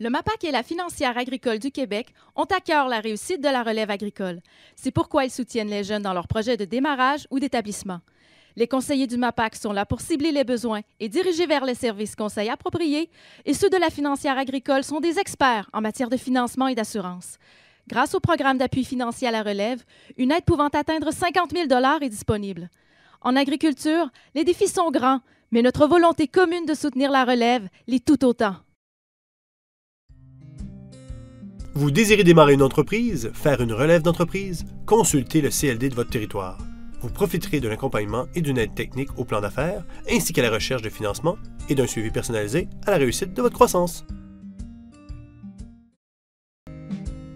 Le MAPAC et la Financière agricole du Québec ont à cœur la réussite de la relève agricole. C'est pourquoi ils soutiennent les jeunes dans leurs projets de démarrage ou d'établissement. Les conseillers du MAPAC sont là pour cibler les besoins et diriger vers les services conseils appropriés, et ceux de la Financière agricole sont des experts en matière de financement et d'assurance. Grâce au programme d'appui financier à la relève, une aide pouvant atteindre 50 000 $ est disponible. En agriculture, les défis sont grands, mais notre volonté commune de soutenir la relève l'est tout autant. Vous désirez démarrer une entreprise, faire une relève d'entreprise? Consultez le CLD de votre territoire. Vous profiterez de l'accompagnement et d'une aide technique au plan d'affaires, ainsi qu'à la recherche de financement et d'un suivi personnalisé à la réussite de votre croissance.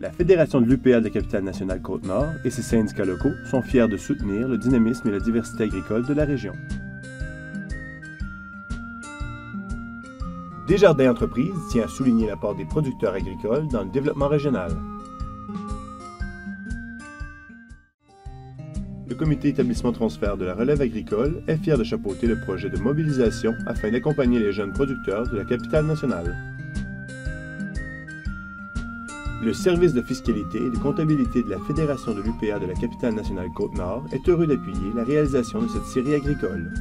La Fédération de l'UPA de la Capitale-Nationale Côte-Nord et ses syndicats locaux sont fiers de soutenir le dynamisme et la diversité agricole de la région. Desjardins Entreprises tient à souligner l'apport des producteurs agricoles dans le développement régional. Le comité établissement transfert de la relève agricole est fier de chapeauter le projet de mobilisation afin d'accompagner les jeunes producteurs de la capitale nationale. Le service de fiscalité et de comptabilité de la Fédération de l'UPA de la capitale nationale Côte-Nord est heureux d'appuyer la réalisation de cette série agricole.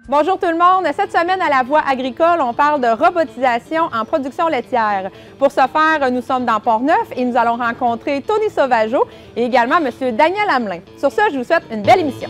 Bonjour tout le monde! Cette semaine à La Voix agricole, on parle de robotisation en production laitière. Pour ce faire, nous sommes dans Port-Neuf et nous allons rencontrer Tony Sauvageau et également M. Daniel Hamelin. Sur ce, je vous souhaite une belle émission.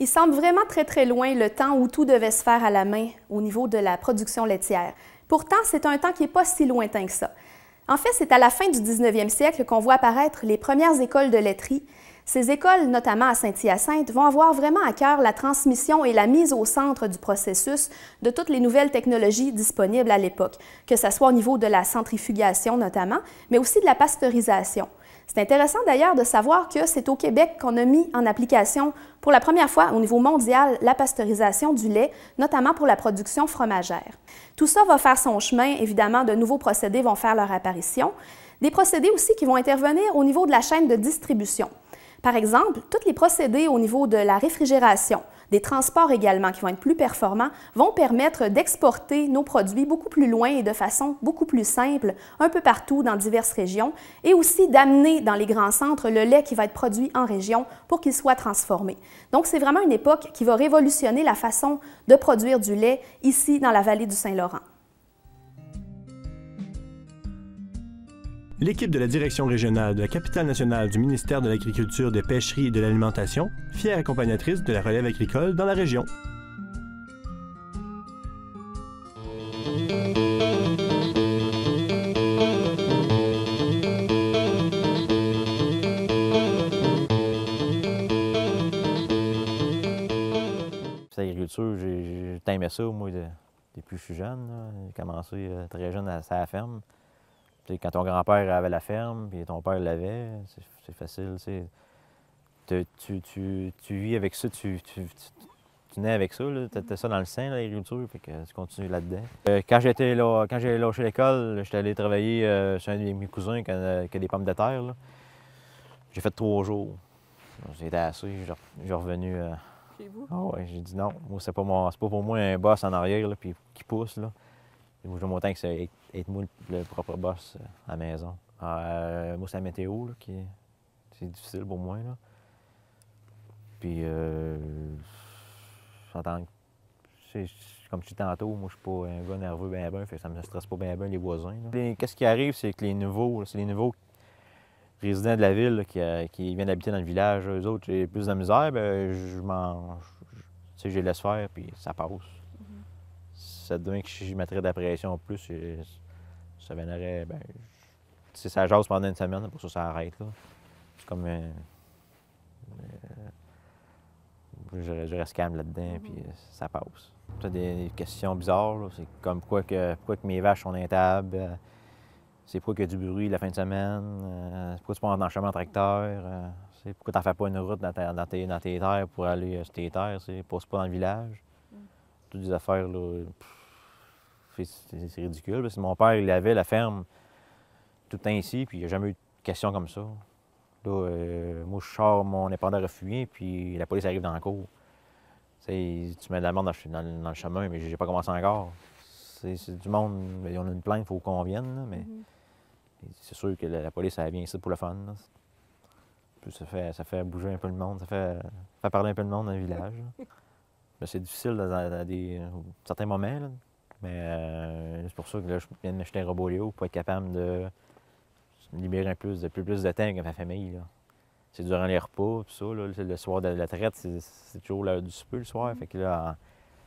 Il semble vraiment très loin le temps où tout devait se faire à la main au niveau de la production laitière. Pourtant, c'est un temps qui n'est pas si lointain que ça. En fait, c'est à la fin du 19e siècle qu'on voit apparaître les premières écoles de laiterie. Ces écoles, notamment à Saint-Hyacinthe, vont avoir vraiment à cœur la transmission et la mise au centre du processus de toutes les nouvelles technologies disponibles à l'époque, que ce soit au niveau de la centrifugation notamment, mais aussi de la pasteurisation. C'est intéressant d'ailleurs de savoir que c'est au Québec qu'on a mis en application pour la première fois au niveau mondial la pasteurisation du lait, notamment pour la production fromagère. Tout ça va faire son chemin, évidemment, de nouveaux procédés vont faire leur apparition, des procédés aussi qui vont intervenir au niveau de la chaîne de distribution. Par exemple, tous les procédés au niveau de la réfrigération, des transports également qui vont être plus performants, vont permettre d'exporter nos produits beaucoup plus loin et de façon beaucoup plus simple, un peu partout dans diverses régions, et aussi d'amener dans les grands centres le lait qui va être produit en région pour qu'il soit transformé. Donc, c'est vraiment une époque qui va révolutionner la façon de produire du lait ici dans la vallée du Saint-Laurent. L'équipe de la Direction régionale de la capitale nationale du ministère de l'Agriculture, des Pêcheries et de l'Alimentation, fière accompagnatrice de la relève agricole dans la région. L'agriculture, j'ai aimé ça, moi, depuis que je suis jeune. J'ai commencé très jeune à la ferme. Quand ton grand-père avait la ferme, puis ton père l'avait, c'est facile. Tu vis avec ça, tu nais avec ça. Tu as ça dans le sein, l'agriculture, puis que tu continues là-dedans. Quand j'ai lâché l'école, j'étais allé travailler chez un de mes cousins qui a des pommes de terre. J'ai fait 3 jours. J'étais assez, j'ai revenu. Chez vous? Ah ouais, j'ai dit non, moi, c'est pas pour moi un boss en arrière là, puis qui pousse. Là. Moi, j'aime autant que c'est être moi le propre boss à la maison. Moi, c'est la météo là, c'est difficile pour moi. Là. Puis, comme je dis tantôt, moi, je suis pas un gars nerveux fait que ça me stresse pas bien les voisins. Qu'est-ce qui arrive, c'est que les nouveaux résidents de la ville là, qui viennent habiter dans le village, eux autres, j'ai plus de misère, ben je les laisse faire, puis ça passe. Ça devient que je mettrais de la pression en plus, ça viendrait, ça jase pendant une semaine, pour ça arrête. C'est comme, je reste calme là-dedans, puis ça passe. C'est des questions bizarres, c'est comme pourquoi que mes vaches sont intables, c'est pourquoi qu'il y a du bruit la fin de semaine, pourquoi tu prends un chemin en tracteur, Pourquoi tu n'en fais pas une route dans tes terres pour aller sur tes terres? Passe pas dans le village. Toutes des affaires, là, c'est ridicule. Parce que mon père, il avait la ferme tout le temps ici, puis il n'y a jamais eu de question comme ça. Là, moi, je sors mon épandeur à fumier, puis la police arrive dans la cour. Tu mets de la merde dans le chemin, mais j'ai pas commencé encore. C'est du monde, on a une plainte, il faut qu'on vienne, là, mais c'est sûr que la police, elle vient ici pour le fun. Là. Puis ça fait bouger un peu le monde, ça fait parler un peu le monde dans le village. C'est difficile dans certains moments, là, mais c'est pour ça que là, je viens de m'acheter un robot Léo pour être capable de libérer plus de temps avec ma famille. C'est durant les repas, tout ça. Là, le soir de la traite, c'est toujours l'heure du souper le soir. Fait que là,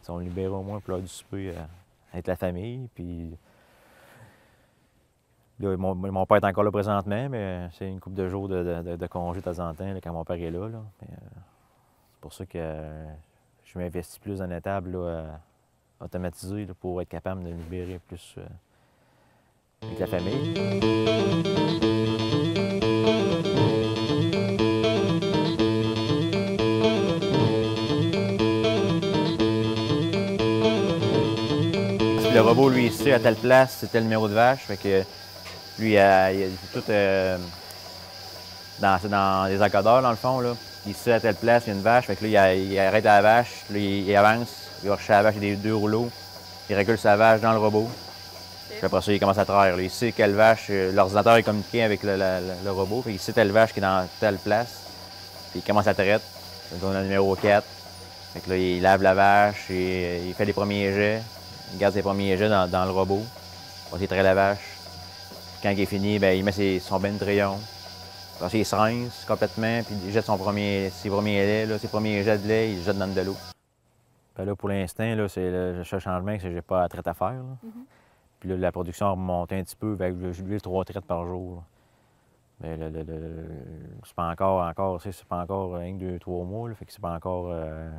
on libère au moins pour l'heure du souper avec la famille. Puis là, mon père est encore là présentement, mais c'est une couple de jours de congé de temps en temps là, quand mon père est là. C'est pour ça que je m'investis plus dans la table automatisée là, pour être capable de libérer plus avec la famille. Le robot, lui, il sait à telle place, c'est tel numéro de vache. Fait que lui, il est tout dans des encodeurs, dans le fond. Là. Il sait à telle place, il y a une vache. Fait que là, il arrête la vache, là, il avance, il va chercher la vache, il y a des 2 rouleaux. Il recule sa vache dans le robot. Puis après ça, il commence à traire. Là. Il sait quelle vache, l'ordinateur est communiqué avec le robot. Fait il sait telle vache qui est dans telle place. Puis il commence à traiter. On a le numéro 4. Fait que là, il lave la vache, et il fait les premiers jets. Il garde ses premiers jets dans le robot. Il traite la vache. Quand il est fini, bien, il met son bain de crayon. Après, il se rince complètement, puis il jette ses premiers laits, là, ses premiers jets de lait, il les jette dans de l'eau. Bien, là, pour l'instant, c'est le seul changement, c'est que j'ai pas de traite à faire. Puis là, la production a remonté un petit peu avec le 3 traites par jour. Là. Mais c'est pas encore, c'est pas encore 1, 2, 3 mois, là, fait que c'est pas encore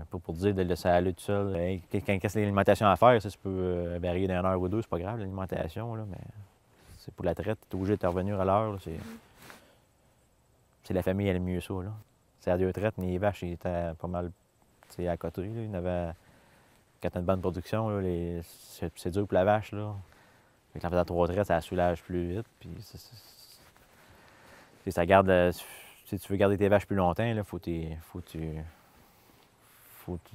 pour dire de le laisser aller tout seul. Quand c'est l'alimentation à faire, ça peut varier d'une heure ou deux, c'est pas grave l'alimentation, mais c'est pour la traite, tu es obligé de revenir à l'heure. C'est la famille, elle aime mieux ça. Là. C'est à 2 traites, mais les vaches étaient pas mal à côté. Là. Il y en avait, quand tu as une bonne production, c'est dur pour la vache. Là. Quand tu as 3 traites, ça soulage plus vite. Puis ça garde, si tu veux garder tes vaches plus longtemps, il faut que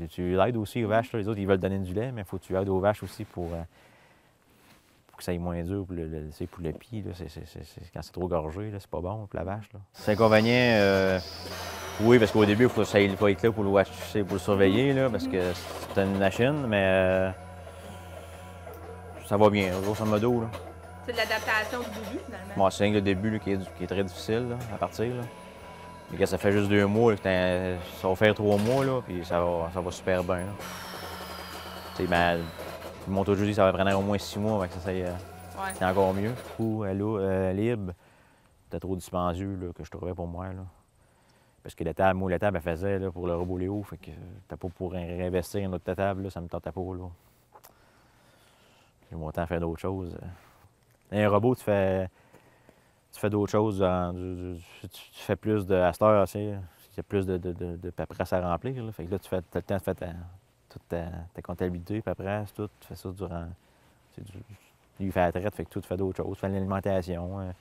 tu aides aussi aux vaches. Là. Les autres, ils veulent donner du lait, mais il faut que tu aides aux vaches aussi pour que ça aille moins dur pour le pied. Là. Quand c'est trop gorgé, c'est pas bon pour la vache. C'est inconvénient, oui, parce qu'au début, il faut être là pour le surveiller, là, parce que c'est une machine, mais ça va bien, grosso modo. Là. C'est de l'adaptation du début, finalement. Bon, c'est le début là, qui est très difficile là, à partir. Là. Mais quand ça fait juste 2 mois, là, ça va faire 3 mois, là, puis ça va super bien. Mon taux de jeudi, ça va prendre au moins 6 mois, avec ça, c'est encore mieux. Ou libre, c'était trop dispendieux là, que je trouvais pour moi. Là. Parce que la table, elle faisait là, pour le robot Léo, fait que t'as pas pour réinvestir une autre table, là, ça me tentait pas. J'ai mon temps à faire d'autres choses. Un robot, tu fais d'autres choses. Tu fais plus de. À cette heure, il y a plus de paperasse à remplir. Là. Fait que là, tu as le temps de faire toute ta comptabilité, paperasse, tout. Tu fais ça durant. Lui, il fait la traite, fait que tout, tu fais d'autres choses. Tu fais l'alimentation.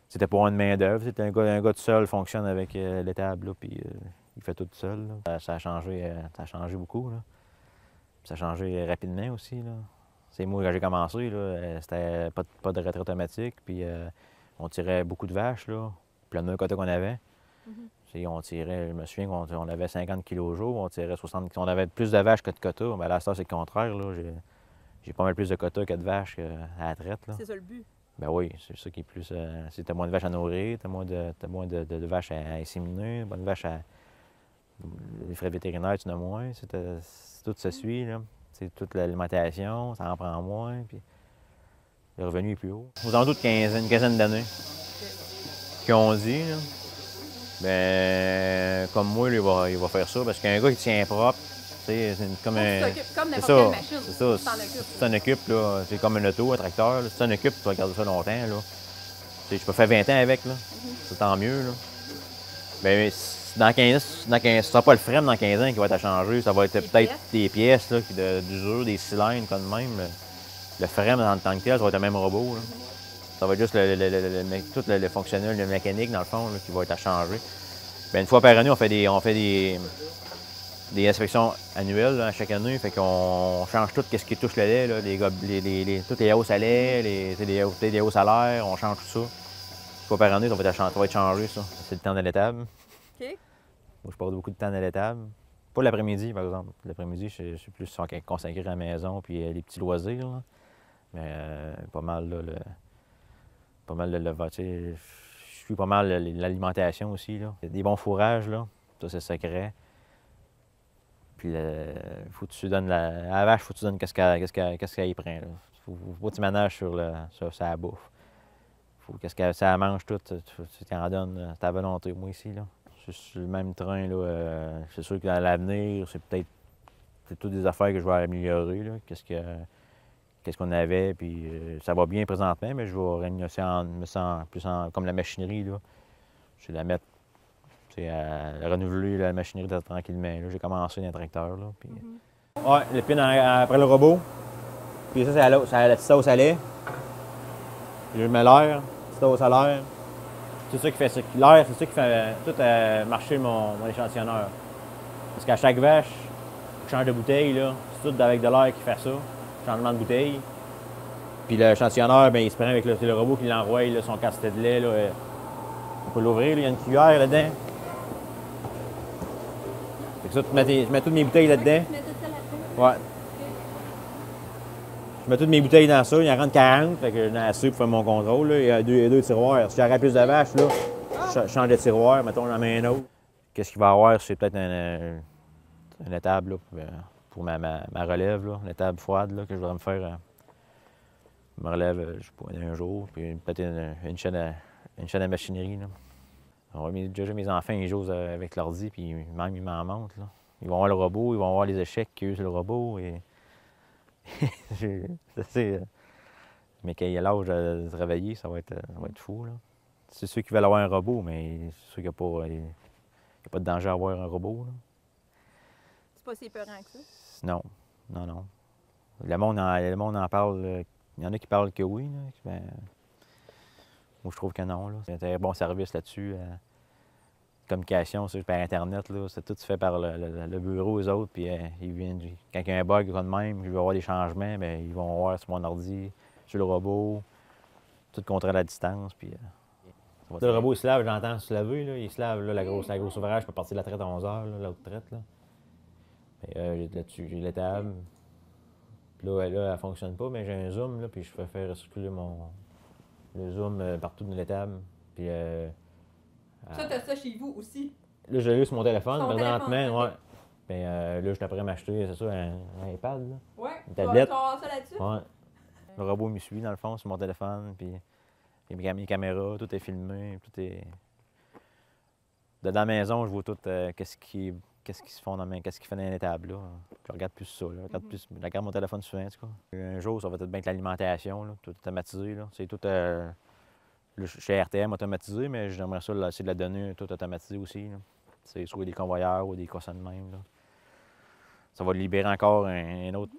C'était pas une main-d'œuvre. Un gars tout seul fonctionne avec l'étable, là, puis il fait tout seul. Là. Ça a changé beaucoup. Là. Ça a changé rapidement aussi. Là. C'est moi, quand j'ai commencé, c'était pas de retraite automatique, puis on tirait beaucoup de vaches, là, puis le même quota qu'on avait. On tirait, je me souviens qu'on avait 50 kg au jour, on tirait 60 on avait plus de vaches que de quotas. Mais là, ça, c'est le contraire. J'ai pas mal plus de quotas que de vaches à la traite. C'est ça le but. Ben oui, c'est ça qui est plus. Si t'as moins de vaches à nourrir, t'as moins de vaches à inséminer, moins de vaches à. Les frais vétérinaires, tu en as moins. Tout se suit, là. C'est toute l'alimentation, ça en prend moins, puis le revenu est plus haut. Aux alentours de une quinzaine d'années. Qui ont dit, là, ben, comme moi, là, il va faire ça, parce qu'un gars qui tient propre, c'est comme un. Comme n'importe quelle machine. C'est ça. Si tu t'en occupes, là, c'est comme un auto, un tracteur. Là. Si tu t'en occupes, tu vas garder ça longtemps. Là. Je peux faire 20 ans avec, là. C'est tant mieux. Là. Bien, dans 15 ans, ce sera pas le frame dans 15 ans qui va être à changer. Ça va être peut-être des pièces d'usure, des cylindres comme même. Le frame en tant que tel, ça va être le même robot. Là. Ça va être juste tout le fonctionnel, le mécanique, dans le fond, là, qui va être à changer. Bien, une fois par année, on fait des inspections annuelles là, à chaque année. Fait qu'on change tout ce qui touche le lait, là, toutes les hausses à lait, les hausses à l'air, on change tout ça. Une fois par année, ça va être changé, ça. C'est le temps de l'étable. OK. Moi, je passe beaucoup de temps à l'étable. Pas l'après-midi, par exemple. L'après-midi, je suis plus consacré à la maison puis les petits loisirs. Là. Mais pas mal, là, je suis pas mal l'alimentation aussi. Là. Des bons fourrages, là. Ça, c'est secret. Puis, faut que tu donnes à la vache, faut que tu donnes qu'est-ce qu'elle y prend. Faut pas que tu ménages sur sa bouffe. Faut qu'est-ce que ça mange tout, tu t'en donnes à ta volonté. Moi ici, là, je suis sur le même train, là. C'est sûr que dans l'avenir, c'est toutes des affaires que je vais améliorer, là. Qu'est-ce qu'on avait, puis ça va bien présentement, mais je vais comme la machinerie, là. Je vais la mettre, à renouveler la machinerie tranquillement. J'ai commencé dans un tracteur, là. Puis... Ouais, le pin après le robot. Puis ça, c'est la petite sauce à lait. Je mets l'air, petite hausse à l'air. C'est ça qui fait l'air, c'est ça qui fait tout marcher mon échantillonneur. Parce qu'à chaque vache, je change de bouteille, là, c'est tout avec de l'air qui fait ça, changement de bouteille. Puis l'échantillonneur, bien, il se prend avec le robot qui l'envoie, son casse-tête de lait. Là, on peut l'ouvrir, il y a une cuillère là-dedans. Fait que ça, je mets toutes mes bouteilles là-dedans. Ouais. Je mets toutes mes bouteilles dans ça, il en rentre 40, fait que j'en ai assez pour faire mon contrôle. Là. Il y a deux tiroirs. Si j'aurais plus de vaches, là, je change de tiroir, mettons, j'en mets un autre. Qu'est-ce qu'il va y avoir? C'est peut-être une étable là, pour ma relève, là, une étable froide là, que je voudrais me faire. Je me relève, je sais pas, un jour, puis peut-être une chaîne à machinerie. Là. Déjà, mes enfants, ils jouent avec l'ordi, puis même, ils m'en montrent. Là. Ils vont voir le robot, ils vont voir les échecs qu'il y a eu sur le robot. Mais quand il a l'âge de travailler, ça va être fou. C'est ceux qui veulent avoir un robot, mais c'est sûr qu'il n'y a pas de danger à avoir un robot. Là. C'est pas si épeurant que ça? Non. Le monde en parle. Il y en a qui parlent que oui. Là, mais moi, je trouve que non. Là. C'est un bon service là-dessus. Communication par Internet, là, c'est tout fait par le bureau, eux autres, puis ils viennent, quand il y a un bug comme même, je vais avoir des changements, bien, ils vont voir sur mon ordi, sur le robot, tout contrôle à distance, puis... le robot, il se lave, j'entends se laver, là, il se lave, là, la grosse ouvrage peut partir de la traite à 11 h, l'autre traite, là. Là-dessus, j'ai l'étable, puis là, elle fonctionne pas, mais j'ai un zoom, là, puis je fais faire circuler le zoom partout dans l'étable, puis... Ça, t'as ça chez vous aussi? Là, je l'ai eu sur mon téléphone, présentement, ouais. Okay. Bien, là, je suis après m'acheter, c'est ça, un iPad, là. Ouais, une tablette. Tu vas avoir ça là-dessus? Ouais. Le robot me suit, dans le fond, sur mon téléphone, puis mes caméras, tout est filmé, tout est... Dans la maison, je vois tout qu'est-ce qui se fait dans l'étable, là. Je regarde plus ça, là. Je regarde mon téléphone souvent, en tout cas. Un jour, ça va être bien que l'alimentation, là, tout automatisé, là. C'est tout... chez RTM automatisé, mais j'aimerais ça essayer de la donner tout automatisé aussi. C'est soit des convoyeurs ou des cossins de même. Là. Ça va libérer encore un autre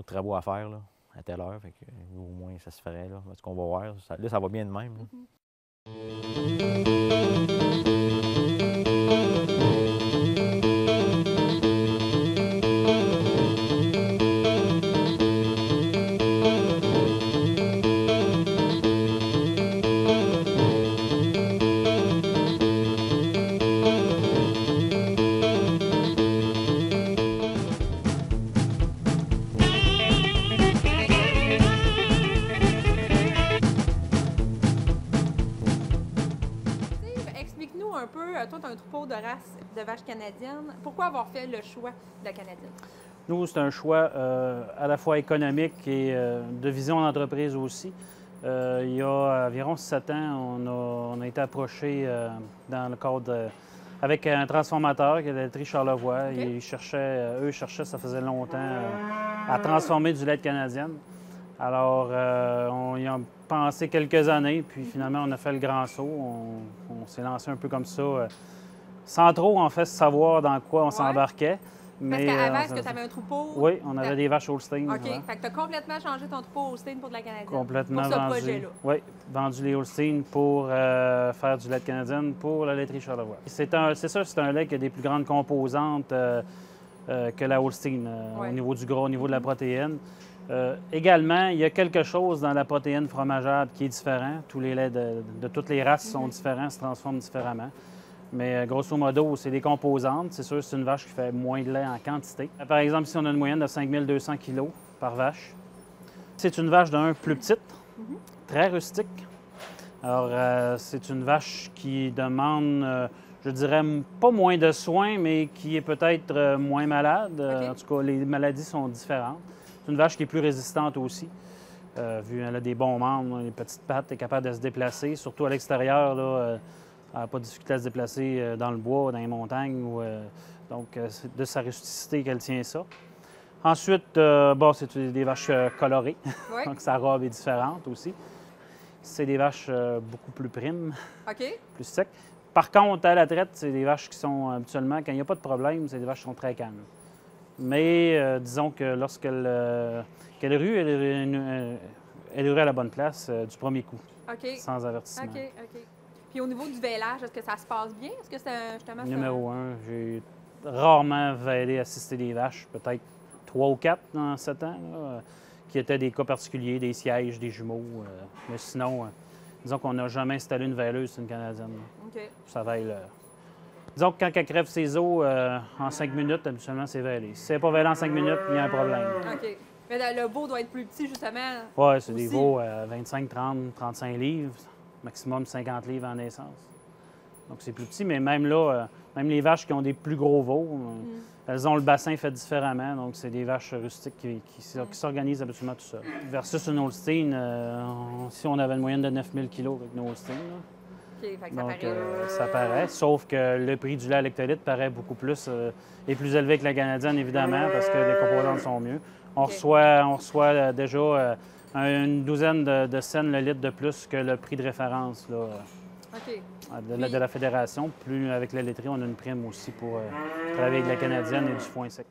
travaux à faire là, à telle heure. Fait que, au moins, ça se ferait. Là. Ce qu'on va voir. Là, ça va bien de même. Là. Un peu, toi, tu as un troupeau de races de vaches canadiennes. Pourquoi avoir fait le choix de la canadienne? Nous, c'est un choix à la fois économique et de vision d'entreprise aussi. Il y a environ 7 ans, on a été approché dans le cadre avec un transformateur qui est la laiterie Charlevoix. Okay. Eux cherchaient, ça faisait longtemps, à transformer du lait de canadienne. Alors, on y a pensé quelques années, puis finalement, on a fait le grand saut. On s'est lancé un peu comme ça, sans trop, en fait, savoir dans quoi on s'embarquait. Parce qu'avant, est-ce que tu avais un troupeau? Oui, on avait des vaches Holstein. OK. Fait que tu as complètement changé ton troupeau Holstein pour de la canadienne. Complètement pour ce vendu. projet-là. Oui, vendu les Holstein pour faire du lait de canadienne pour la laiterie Charlevoix. C'est ça, c'est un lait qui a des plus grandes composantes que la Holstein au niveau du gras, au niveau de la protéine. Également, il y a quelque chose dans la protéine fromageable qui est différent. Tous les laits de toutes les races sont différents, se transforment différemment. Mais grosso modo, c'est des composantes. C'est sûr, c'est une vache qui fait moins de lait en quantité. Par exemple, ici, on a une moyenne de 5200 kg par vache. C'est une vache d'un plus petite, très rustique. Alors, c'est une vache qui demande, je dirais, pas moins de soins, mais qui est peut-être moins malade. En tout cas, les maladies sont différentes. C'est une vache qui est plus résistante aussi. Vu qu'elle a des bons membres, les petites pattes, elle est capable de se déplacer, surtout à l'extérieur. Elle n'a pas de difficulté à se déplacer dans le bois, dans les montagnes. Donc, c'est de sa rusticité qu'elle tient ça. Ensuite, c'est des vaches colorées. Donc, sa robe est différente aussi. C'est des vaches beaucoup plus primes, plus secs. Par contre, à la traite, c'est des vaches qui sont habituellement, quand il n'y a pas de problème, c'est des vaches qui sont très calmes. Mais disons que lorsqu'elle rue, elle rue à la bonne place du premier coup, sans avertissement. Puis au niveau du vêlage, est-ce que ça se passe bien? Est-ce que c'est justement ça? Numéro 1, j'ai rarement vêlé, assisté des vaches, peut-être 3 ou 4 dans 7 ans, là, qui étaient des cas particuliers, des sièges, des jumeaux. Mais sinon, disons qu'on n'a jamais installé une vêleuse sur une canadienne. Ça vêle. Disons que quand elle crève ses os en 5 minutes, habituellement, c'est vêlé. Si c'est pas vêlé en 5 minutes, il y a un problème. Mais le veau doit être plus petit, justement. Oui, c'est des veaux à 25, 30, 35 livres. Maximum 50 livres en naissance. Donc, c'est plus petit, mais même là, même les vaches qui ont des plus gros veaux, elles ont le bassin fait différemment. Donc, c'est des vaches rustiques qui s'organisent absolument tout seules. Versus une Holstein, si on avait une moyenne de 9000 kg avec une Holstein. Fait que donc, ça paraît. ça paraît. Sauf que le prix du lait à lectolyte paraît beaucoup plus, est plus élevé que la canadienne, évidemment, parce que les composantes sont mieux. On reçoit déjà une douzaine de cents le litre de plus que le prix de référence là, de la fédération. Plus avec la laiterie, on a une prime aussi pour travailler avec la canadienne et du foin sec.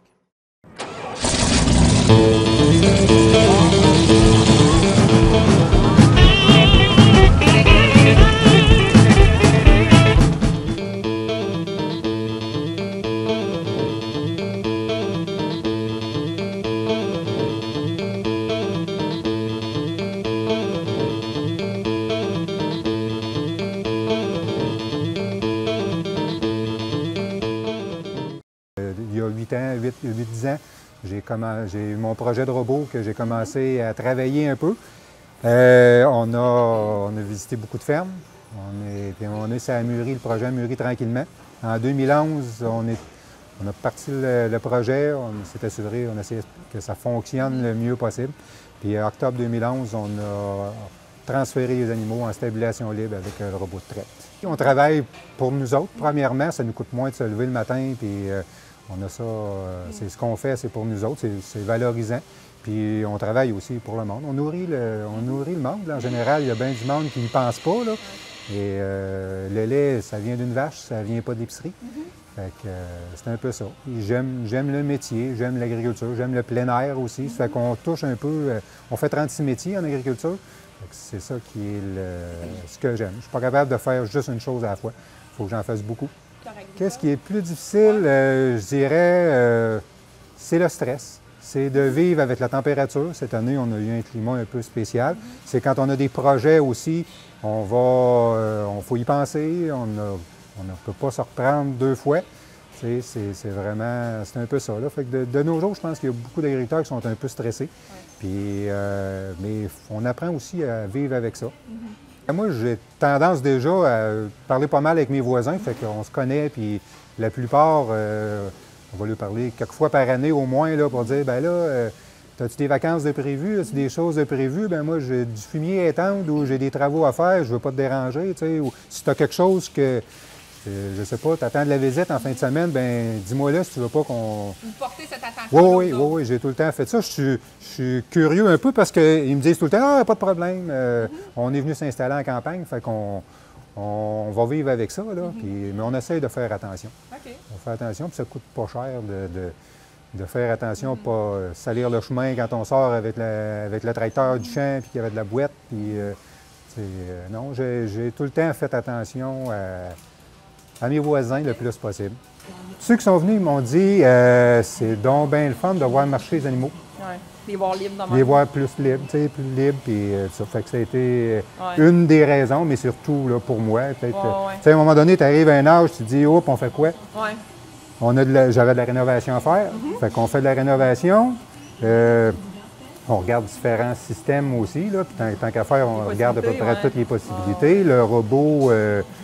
Il y a 8-10 ans, j'ai eu mon projet de robot que j'ai commencé à travailler un peu. On a visité beaucoup de fermes. Ça a mûri, le projet a mûri tranquillement. En 2011, on a parti le projet, on s'est assuré, on a essayé que ça fonctionne le mieux possible. Puis en octobre 2011, on a transféré les animaux en stabilisation libre avec le robot de traite. On travaille pour nous autres. Premièrement, ça nous coûte moins de se lever le matin, puis on a ça, c'est ce qu'on fait, c'est pour nous autres, c'est valorisant. Puis on travaille aussi pour le monde. On nourrit le monde. En général, il y a bien du monde qui n'y pense pas, là. Et le lait, ça vient d'une vache, ça vient pas de l'épicerie. Fait que c'est un peu ça. J'aime le métier, j'aime l'agriculture, j'aime le plein air aussi. Ça fait qu'on touche un peu, on fait 36 métiers en agriculture. C'est ça qui est ce que j'aime. Je ne suis pas capable de faire juste une chose à la fois. Il faut que j'en fasse beaucoup. Qu'est-ce qui est plus difficile, je dirais, c'est le stress. C'est de vivre avec la température. Cette année, on a eu un climat un peu spécial. C'est quand on a des projets aussi, on faut y penser. On ne peut pas se reprendre 2 fois. C'est un peu ça. Là. Fait que de nos jours, je pense qu'il y a beaucoup d'agriculteurs qui sont un peu stressés. Puis, mais on apprend aussi à vivre avec ça. Moi, j'ai tendance déjà à parler pas mal avec mes voisins, fait qu'on se connaît, puis la plupart, on va lui parler quelques fois par année au moins là, pour dire, ben là, as-tu des vacances de prévues, as-tu des choses de prévues? Ben moi, j'ai du fumier à étendre ou j'ai des travaux à faire, je veux pas te déranger, tu sais. Ou si tu as quelque chose que Je sais pas, tu attends de la visite en fin de semaine, ben dis-moi là si tu veux pas qu'on... Vous portez cette attention. Oui, j'ai tout le temps fait ça. Je suis curieux un peu parce qu'ils me disent tout le temps, ah, pas de problème, on est venu s'installer en campagne, fait qu'on va vivre avec ça, là. Mais on essaye de faire attention. OK. On fait attention, puis ça coûte pas cher de faire attention, pas salir le chemin quand on sort avec le tracteur du champ, puis qu'il y avait de la boîte. Puis, non, j'ai tout le temps fait attention à mes voisins le plus possible. Ceux qui sont venus, ils m'ont dit c'est donc bien le fun de voir marcher les animaux. Oui, les voir libres dans Les voir plus libres, tu sais, plus libres. Puis ça fait que ça a été une des raisons, mais surtout là, pour moi. Tu sais, à un moment donné, tu arrives à un âge, tu te dis, hop, on fait quoi? Oui. J'avais de la rénovation à faire. Fait qu'on fait de la rénovation. On regarde différents systèmes aussi. Là. Puis tant qu'à faire, on regarde à peu près toutes les possibilités. Le robot,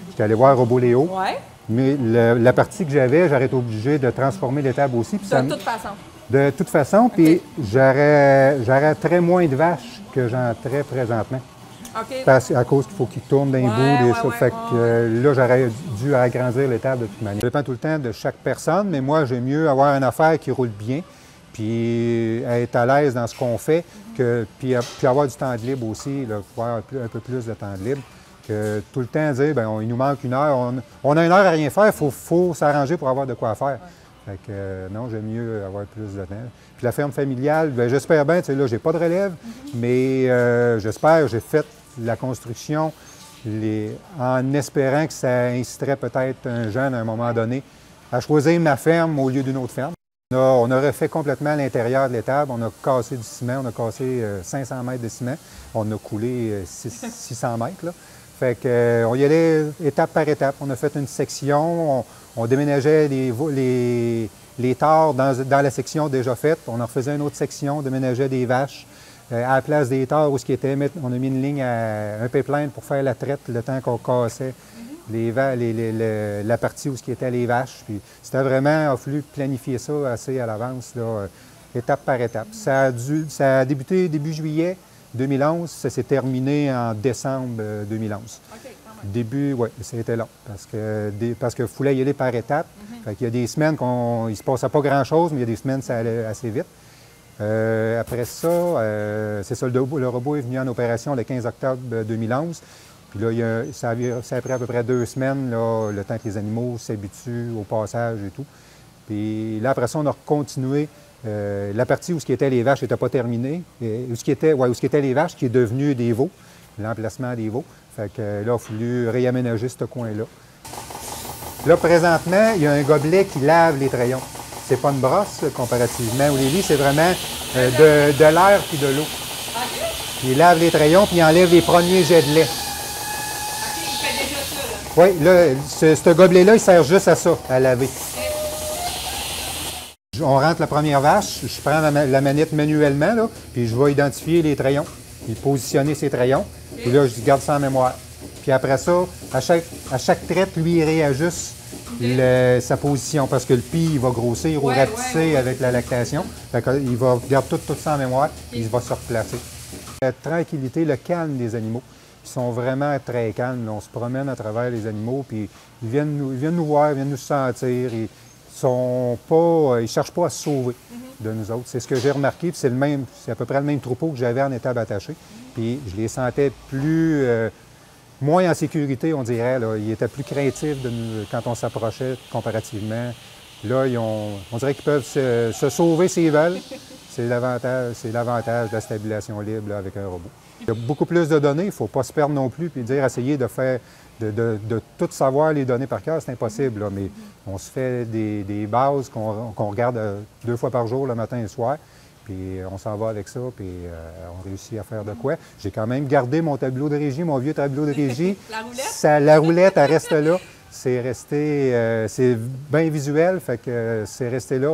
j'étais allé voir Robot Léo. Oui. Mais la partie que j'avais, j'aurais été obligé de transformer l'étable aussi. Puis De toute façon. De toute façon, puis j'aurais très moins de vaches que j'en traite présentement. OK. À cause qu'il faut qu'ils tournent d'un bout, des choses. Fait que là, j'aurais dû agrandir l'étable de toute manière. Ça dépend tout le temps de chaque personne, mais moi, j'aime mieux avoir une affaire qui roule bien, puis être à l'aise dans ce qu'on fait, puis avoir du temps de libre aussi, là, avoir un peu plus de temps de libre. Que tout le temps dire, bien, il nous manque une heure, on a une heure à rien faire, il faut s'arranger pour avoir de quoi faire. Fait que non, j'aime mieux avoir plus de temps. Puis la ferme familiale, bien, j'espère bien, tu sais, là, j'ai pas de relève, mais j'espère, j'ai fait la construction en espérant que ça inciterait peut-être un jeune à un moment donné à choisir ma ferme au lieu d'une autre ferme. On a refait complètement l'intérieur de l'étable, on a cassé du ciment, on a cassé 500 mètres de ciment, on a coulé 600 mètres, là. Fait qu'on y allait étape par étape. On a fait une section, on déménageait les tares dans la section déjà faite. On en refaisait une autre section, on déménageait des vaches. À la place des tares où ce qui était, on a mis une ligne un pipeline pour faire la traite le temps qu'on cassait la partie où ce qui était les vaches. Puis c'était vraiment, il a fallu planifier ça assez à l'avance, là, étape par étape. Ça a débuté début juillet 2011, ça s'est terminé en décembre 2011. OK, quand même. Début, oui, c'était long, parce qu'il fallait y aller par étapes. Fait qu'il y a des semaines il ne se passait pas grand-chose, mais il y a des semaines, ça allait assez vite. Après ça, c'est ça, le robot est venu en opération le 15 octobre 2011. Puis là, ça a pris à peu près 2 semaines, là, le temps que les animaux s'habituent au passage et tout. Puis là, après ça, on a continué. La partie où ce qui était les vaches n'était pas terminée. Où ce qui était les vaches, qui est devenu des veaux, l'emplacement des veaux. Fait que là, il a fallu réaménager ce coin-là. Là, présentement, il y a un gobelet qui lave les trayons. C'est pas une brosse, comparativement au Lévis, c'est vraiment de l'air puis de l'eau. Il lave les trayons puis il enlève les premiers jets de lait. OK, il fait déjà ça, là. Oui, là, ce gobelet-là, il sert juste à ça, à laver. On rentre la première vache, je prends la manette manuellement, là, puis je vais identifier les trayons, puis positionner ces trayons. Puis là, je garde ça en mémoire. Puis après ça, à chaque traite, lui, il réajuste sa position parce que le pis, il va grossir ou rapetisser avec la lactation. Fait qu'il va garder tout ça en mémoire, puis il va se replacer. La tranquillité, le calme des animaux. Ils sont vraiment très calmes. On se promène à travers les animaux, puis ils viennent nous voir, ils viennent nous sentir. Ils ne cherchent pas à se sauver de nous autres. C'est ce que j'ai remarqué, puis c'est à peu près le même troupeau que j'avais en étable attachée. Puis je les sentais moins en sécurité, on dirait. Là. Ils étaient plus craintifs quand on s'approchait comparativement. Là, on dirait qu'ils peuvent se sauver s'ils veulent. C'est l'avantage de la stabilisation libre là, avec un robot. Il y a beaucoup plus de données, il ne faut pas se perdre non plus, puis essayer de tout savoir les données par cœur, c'est impossible. Là, mais on se fait des bases qu'on regarde 2 fois par jour, le matin et le soir. Puis on s'en va avec ça, puis on réussit à faire de quoi. J'ai quand même gardé mon tableau de régie, mon vieux tableau de régie. La roulette? La roulette, elle reste là. C'est resté, c'est bien visuel, fait que c'est resté là.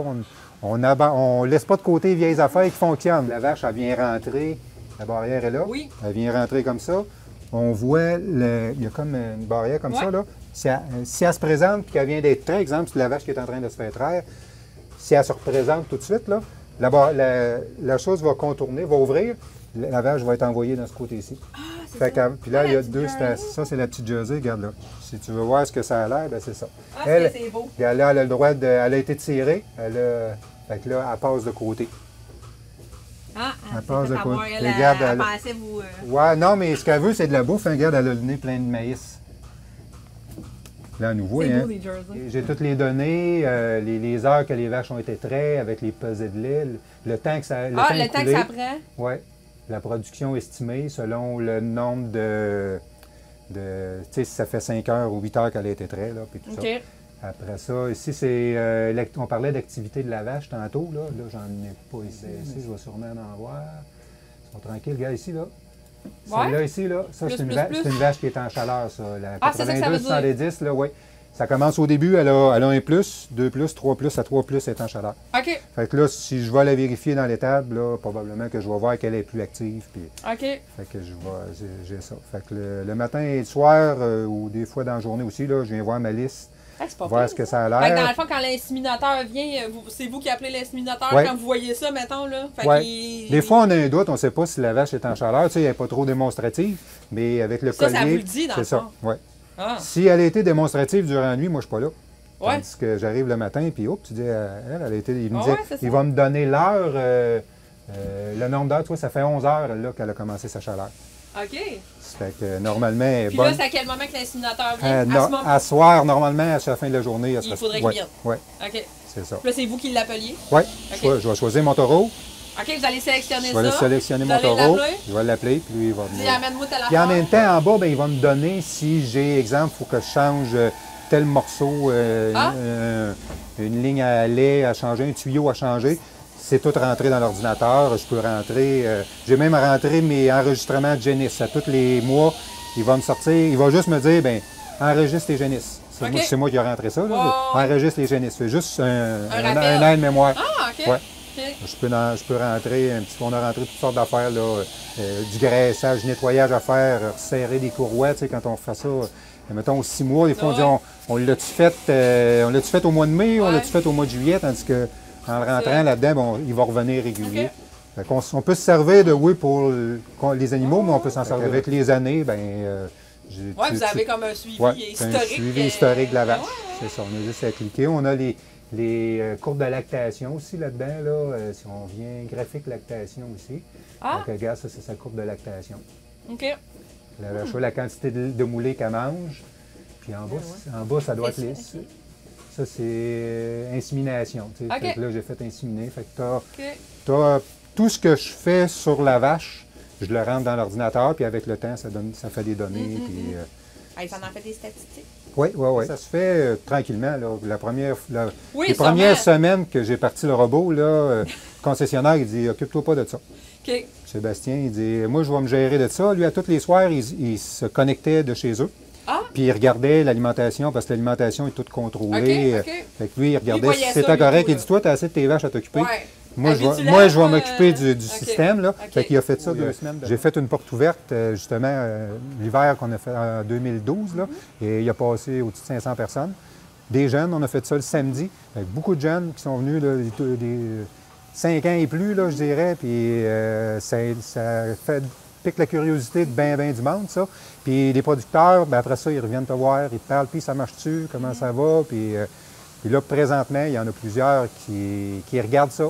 On ne laisse pas de côté les vieilles affaires qui fonctionnent. La vache, elle vient rentrer, la barrière est là. Oui. Elle vient rentrer comme ça. On voit, il y a comme une barrière comme ça, là. Si elle se présente et qu'elle vient d'être traite, exemple, c'est la vache qui est en train de se faire traire, si elle se représente tout de suite, là, la chose va contourner, va ouvrir, la vache va être envoyée dans ce côté-ci. Ah, Puis là, il y a deux stations. Ça, c'est la petite Jersey, regarde là. Si tu veux voir ce que ça a l'air, ben c'est ça. Ah, c'est beau. Regarde là, elle a le droit de. Elle a été tirée. Fait que là, elle passe de côté. Ah, elle passe de côté. Elle pensait vous... Ouais, non, mais ce qu'elle veut, c'est de la bouffe. Hein. Regarde, elle a le nez plein de maïs. Là, à nouveau, c'est hein. beau, les Jerseys. J'ai toutes les données, les heures que les vaches ont été traites avec les pesées de lait, le temps que ça, le temps que ça prend? Oui. La production estimée selon le nombre de tu sais, si ça fait 5 heures ou 8 heures qu'elle a été traite, là, puis tout ça. Après ça, ici, c'est on parlait d'activité de la vache tantôt, là j'en ai pas ici, je vais sûrement en voir. Ils sont tranquilles, regarde ici, là. Celle-là, ici, là, ça, c'est une vache qui est en chaleur, ça. La 82-70, là, oui. Ça commence au début, elle a 1 plus, 2 plus, 3 plus, à 3 plus, elle est en chaleur. OK. Fait que là, si je vais la vérifier dans l'étable, là, probablement que je vais voir qu'elle est plus active. Puis, OK. Fait que j'ai ça. Fait que le matin et le soir, ou des fois dans la journée aussi, là, je viens voir ma liste. C'est pas voir ce que ça a l'air. Fait que dans le fond, quand l'inséminateur vient, c'est vous qui appelez l'inséminateur quand vous voyez ça, mettons, là? Des fois, on a un doute, on ne sait pas si la vache est en chaleur. Tu sais, elle n'est pas trop démonstrative, mais avec le collier, ça vous le dit, dans le fond. Ouais. Ah. Si elle a été démonstrative durant la nuit, moi, je ne suis pas là. Ouais. Tandis que j'arrive le matin, puis hop, tu dis, elle a été... Il me disait, il va me donner l'heure, le nombre d'heures. Tu vois, ça fait 11 heures là, qu'elle a commencé sa chaleur. OK. Fait que normalement, elle est puis bonne. là, c'est à quel moment que l'inséminateur vient? À soir, normalement, à la fin de la journée. Il faudrait qu'il vienne? Oui. OK. C'est ça. Puis là, c'est vous qui l'appeliez? Oui. Okay. Je vais choisir mon taureau. OK, vous allez sélectionner ça. Je vais sélectionner mon taureau. Je vais l'appeler, puis lui, il va venir. Amène-moi telle affaire. Puis en même temps, en bas, bien, il va me donner, si j'ai, exemple, il faut que je change tel morceau, une ligne à lait à changer, un tuyau à changer. C'est tout rentré dans l'ordinateur. Je peux rentrer. J'ai même rentré mes enregistrements de génisses. À tous les mois, il va me sortir. Il va juste me dire, bien, enregistre tes génisses. C'est moi qui ai rentré ça. Là. Enregistre les génisses. C'est juste un aide-mémoire. Ah, OK. Ouais. Je peux rentrer un petit peu. On a rentré toutes sortes d'affaires, là, du graissage, du nettoyage à faire, serrer des courroies, tu sais, quand on fait ça. Mettons 6 mois, des fois, on dit on l'a-tu fait au mois de mai ou on l'a-tu fait au mois de juillet, tandis que en rentrant là-dedans, bon, il va revenir régulier. On peut se servir de pour les animaux, mais on peut s'en servir avec les années. Vous avez comme un suivi historique. Un suivi historique de la vache. C'est ça, on a juste à cliquer. On a les courbes de lactation aussi là-dedans. Là, si on vient graphique lactation aussi. Donc, regarde, ça, c'est sa courbe de lactation. OK. La vache, la quantité de moulée qu'elle mange. Puis en bas, ça doit être lisse. Ça, c'est insémination. Fait que là, j'ai fait inséminer. Fait que t'as tout ce que je fais sur la vache, je le rentre dans l'ordinateur, puis avec le temps, ça fait des données. Ça en fait des statistiques. Oui. Ça se fait tranquillement. Là. Les premières semaines que j'ai parti le robot, là, le concessionnaire, il dit « Occupe-toi pas de ça. » Sébastien, il dit « Moi, je vais me gérer de ça. » Lui, à tous les soirs, il se connectait de chez eux. Puis il regardait l'alimentation, parce que l'alimentation est toute contrôlée. Fait que lui, il regardait si c'était correct. Il dit « Toi, tu as assez de tes vaches à t'occuper. Moi, je vais m'occuper du système. » Là. Fait qu'il a fait ça 2 semaines. J'ai fait une porte ouverte, justement, l'hiver qu'on a fait en 2012. Là, et il a passé au-dessus de 500 personnes. Des jeunes, on a fait ça le samedi. Avec beaucoup de jeunes qui sont venus, là, des 5 ans et plus, là, je dirais. Puis ça pique la curiosité de bien du monde, ça. Puis les producteurs, bien, après ça, ils reviennent te voir, ils te parlent, puis ça marche-tu, comment ça va? Puis là, présentement, il y en a plusieurs qui regardent ça.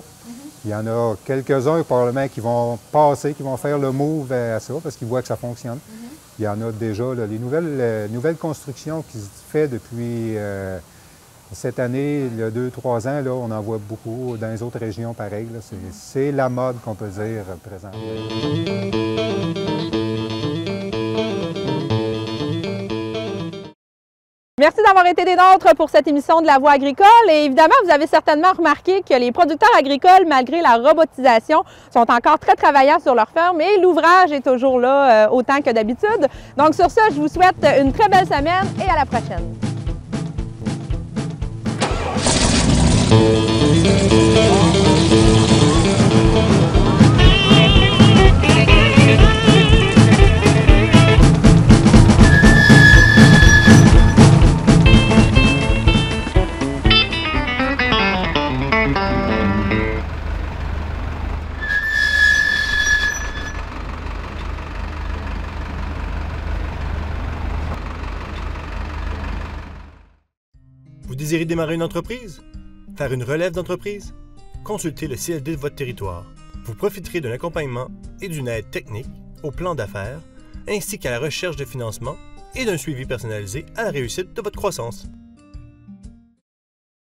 Il y en a quelques-uns, probablement, qui vont passer, qui vont faire le move à ça, parce qu'ils voient que ça fonctionne. Il y en a déjà, là, les nouvelles constructions qui se font depuis cette année, il y a 2-3 ans, là, on en voit beaucoup dans les autres régions pareil. C'est la mode qu'on peut dire présentement. Merci d'avoir été des nôtres pour cette émission de La Voix agricole. Et évidemment, vous avez certainement remarqué que les producteurs agricoles, malgré la robotisation, sont encore très travaillants sur leur ferme et l'ouvrage est toujours là autant que d'habitude. Donc sur ce, je vous souhaite une très belle semaine et à la prochaine. Vous désirez démarrer une entreprise? Faire une relève d'entreprise? Consultez le CLD de votre territoire. Vous profiterez d'un accompagnement et d'une aide technique au plan d'affaires, ainsi qu'à la recherche de financement et d'un suivi personnalisé à la réussite de votre croissance.